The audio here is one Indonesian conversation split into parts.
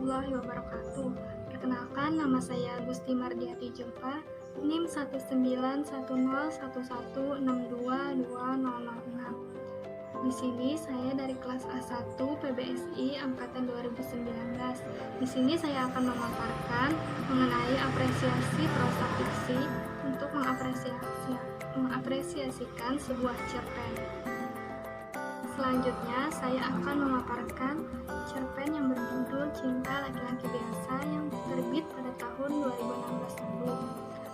warahmatullahi wabarakatuh. Perkenalkan, nama saya Gusti Mardiati Julfa, NIM 1911111622006. Di sini saya dari kelas A1 PBSI angkatan 2019. Di sini saya akan memaparkan mengenai apresiasi prosa fiksi untuk mengapresiasikan sebuah cerpen. Selanjutnya, saya akan memaparkan cerpen yang berjudul Cinta Laki-Laki Biasa yang terbit pada tahun 2016 lalu.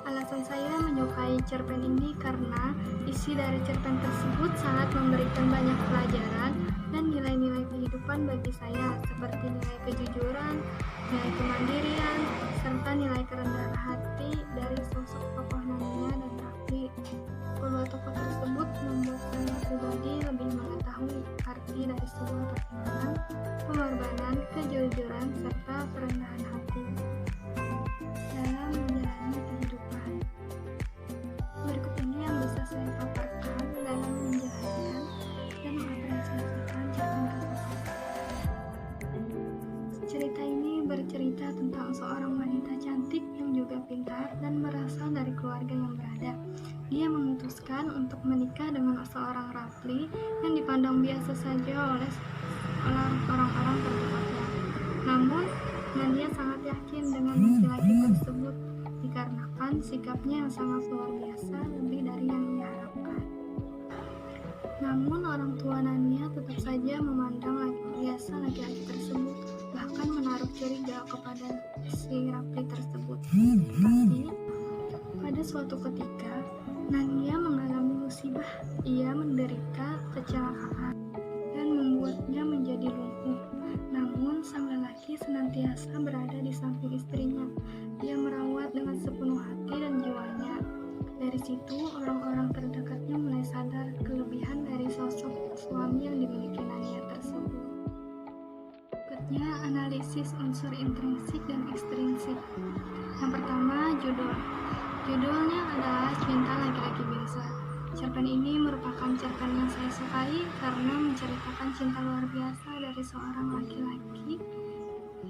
Alasan saya menyukai cerpen ini karena isi dari cerpen tersebut sangat memberikan banyak pelajaran dan nilai-nilai kehidupan bagi saya, seperti nilai kejujuran, nilai kemandirian, serta nilai kerendahan hati dari sosok tokoh Nania dan Rafli. Kedua tokoh tersebut membuat saya pribadi lebih mengetahui arti dari sebuah pertimbangan, pengorbanan, kejujuran, serta kerendahan hati dalam menjalani kehidupan. Berikut ini yang bisa saya paparkan dalam menjelaskan dan mengapresiasikan cerpen tersebut. Cerita ini bercerita tentang seorang wanita cantik yang juga pintar dan berasal dari keluarga yang berada. Dia memutuskan untuk menikah dengan seorang Rafli yang dipandang biasa saja oleh orang-orang terdekatnya. Namun, Nadia sangat yakin dengan laki-laki tersebut dikarenakan sikapnya yang sangat luar biasa, lebih dari yang ia harapkan. Namun, orang tua Nania tetap saja memandang laki-laki tersebut, bahkan menaruh curiga kepada si Rafli tersebut. Tapi, pada suatu ketika, Nania mengalami musibah. Ia menderita kecelakaan dan membuatnya menjadi lumpuh. Namun, sang lelaki senantiasa berada di samping istrinya. Dia merawat dengan sepenuh hati dan jiwanya. Dari situ, orang-orang terdekatnya mulai sadar kelebihan dari sosok suami yang dimiliki Nania tersebut. Berikutnya, analisis unsur intrinsik dan ekstrinsik. Yang pertama, judul. Judulnya adalah Cinta Laki-Laki Biasa. Cerpen ini merupakan cerpen yang saya sukai karena menceritakan cinta luar biasa dari seorang laki-laki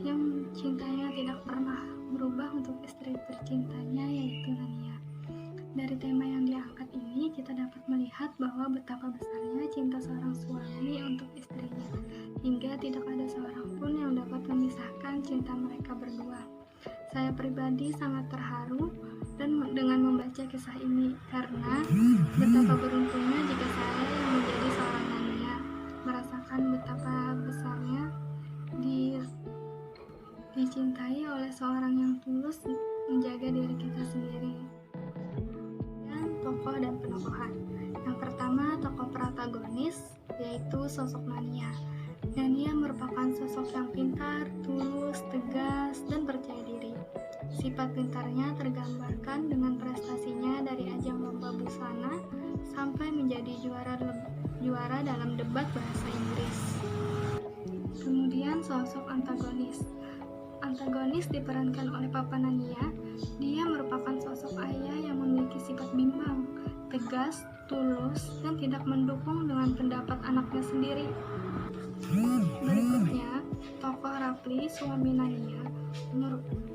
yang cintanya tidak pernah berubah untuk istri tercintanya, yaitu Nania. Dari tema yang diangkat ini, kita dapat melihat bahwa betapa besarnya cinta seorang suami untuk istrinya, hingga tidak ada seorang pun yang dapat memisahkan cinta mereka berdua. Saya pribadi sangat terharu dengan membaca kisah ini karena betapa beruntungnya jika saya yang menjadi seorang Nania, merasakan betapa besarnya dicintai oleh seorang yang tulus menjaga diri kita sendiri. Dan tokoh dan penokohan. Yang pertama, tokoh protagonis yaitu sosok Nania. Nania merupakan sosok yang pintar, tulus, tegas, dan percaya diri. Sifat pintarnya tergambarkan dengan prestasinya dari ajang lomba busana sampai menjadi juara dalam debat bahasa Inggris. Kemudian sosok antagonis. Antagonis diperankan oleh Papa Nania. Dia merupakan sosok ayah yang memiliki sifat bimbang, tegas, tulus, dan tidak mendukung dengan pendapat anaknya sendiri. Berikutnya, tokoh Rafli, suami Nania,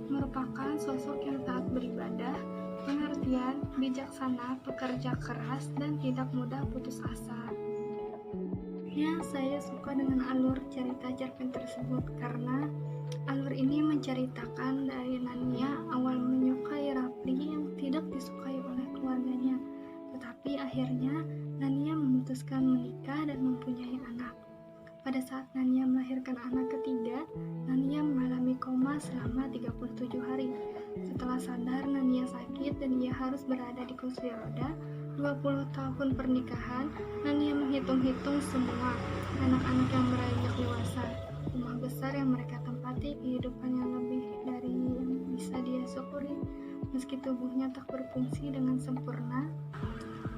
merupakan sosok yang taat beribadah, pengertian, bijaksana, pekerja keras, dan tidak mudah putus asa. Ya, saya suka dengan alur cerita cerpen tersebut karena alur ini menceritakan dari Nania awal menyukai Rafli yang tidak disukai oleh keluarganya, tetapi akhirnya Nania memutuskan menikah dan mempunyai anak. Pada saat Nania melahirkan anak ketiga, Nania mengalami koma selama 37 hari. Setelah sadar, Nania sakit dan ia harus berada di kursi roda. 20 tahun pernikahan, Nania menghitung-hitung semua anak-anak yang beranjak dewasa, rumah besar yang mereka tempati, kehidupan yang lebih dari yang bisa dia syukuri. Meski tubuhnya tak berfungsi dengan sempurna,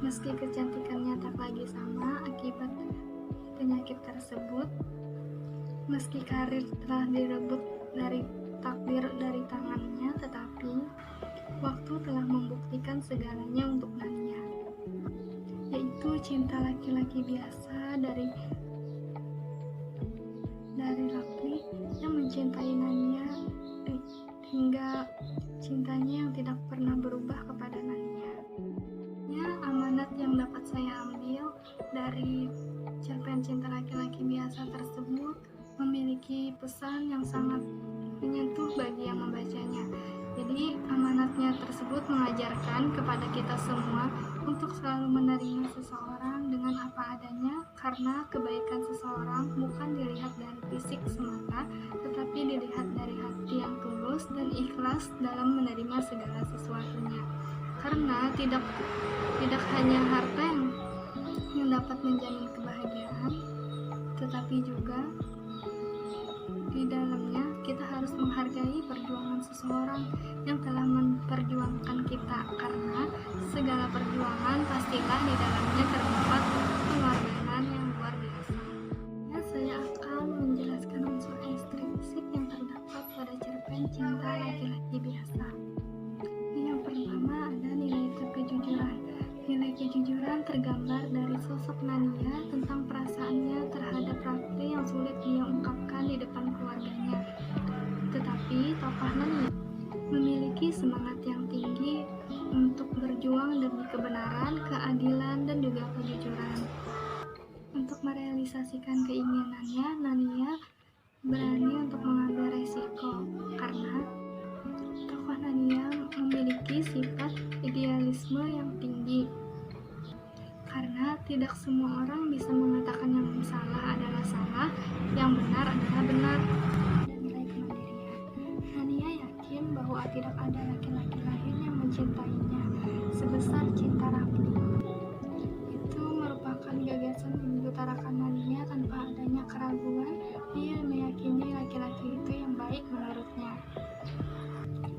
meski kecantikannya tak lagi sama akibat penyakit tersebut, meski karir telah direbut dari takdir dari tangannya, tetapi waktu telah membuktikan segalanya untuk Nania, yaitu cinta laki-laki biasa dari Rafli yang mencintai Nania Cerpen cinta laki-laki biasa tersebut memiliki pesan yang sangat menyentuh bagi yang membacanya. Jadi amanatnya tersebut mengajarkan kepada kita semua untuk selalu menerima seseorang dengan apa adanya, karena kebaikan seseorang bukan dilihat dari fisik semata, tetapi dilihat dari hati yang tulus dan ikhlas dalam menerima segala sesuatunya. Karena tidak hanya harta yang dapat menjamin kebahagiaan, tetapi juga di dalamnya kita harus menghargai perjuangan seseorang yang telah memperjuangkan kita, karena segala perjuangan pastilah di dalamnya terdapat pengorbanan yang luar biasa. Ya, saya akan menjelaskan unsur ekstrinsik yang terdapat pada cerpen cinta laki-laki biasa. Yang pertama ada nilai kejujuran. Nilai kejujuran tergambar dari sosok Nania tentang perasaannya terhadap Rafli yang sulit dia ungkapkan di depan keluarganya. Tetapi tokoh Nania memiliki semangat yang tinggi untuk berjuang demi kebenaran, keadilan, dan juga kejujuran. Untuk merealisasikan keinginannya, Nania berani untuk mengambil resiko, karena tokoh Nania memiliki sifat idealisme yang tinggi. Karena tidak semua orang bisa mengatakan yang salah adalah salah, yang benar adalah benar. Dan nilai kemandirian. Nania yakin bahwa tidak ada laki-laki lain yang mencintainya sebesar cinta Rafli. Itu merupakan gagasan yang diutarakan Nania tanpa adanya keraguan. Dia meyakini laki-laki itu yang baik menurutnya.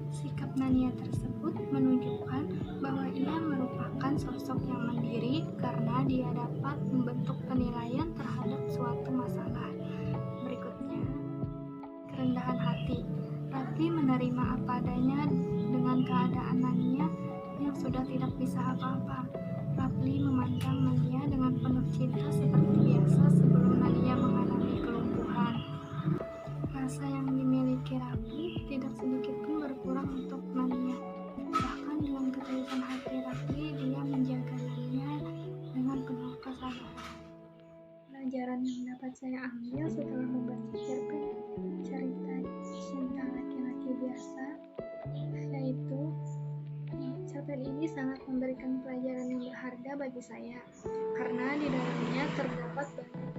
Sikap Nania tersebut menunjukkan bahwa ia merupakan sosok yang mandiri karena dia dapat membentuk penilaian terhadap suatu masalah. Berikutnya, kerendahan hati. Rafli menerima apa adanya dengan keadaan Nania yang sudah tidak bisa apa-apa. Rafli memandang Nania dengan penuh cinta seperti biasa sebelum Nania mengalami kelumpuhan. Rasa yang dimiliki Rafli tidak sedikit pun berkurang untuk Nania. Bahkan dengan ketulusan hati Rafli, dia menjaga Nania dengan penuh kesabaran. Pelajaran yang dapat saya ambil setelah membaca cerpen cerita cinta laki-laki biasa, yaitu cerpen ini sangat memberikan pelajaran yang berharga bagi saya, karena di dalamnya terdapat banyak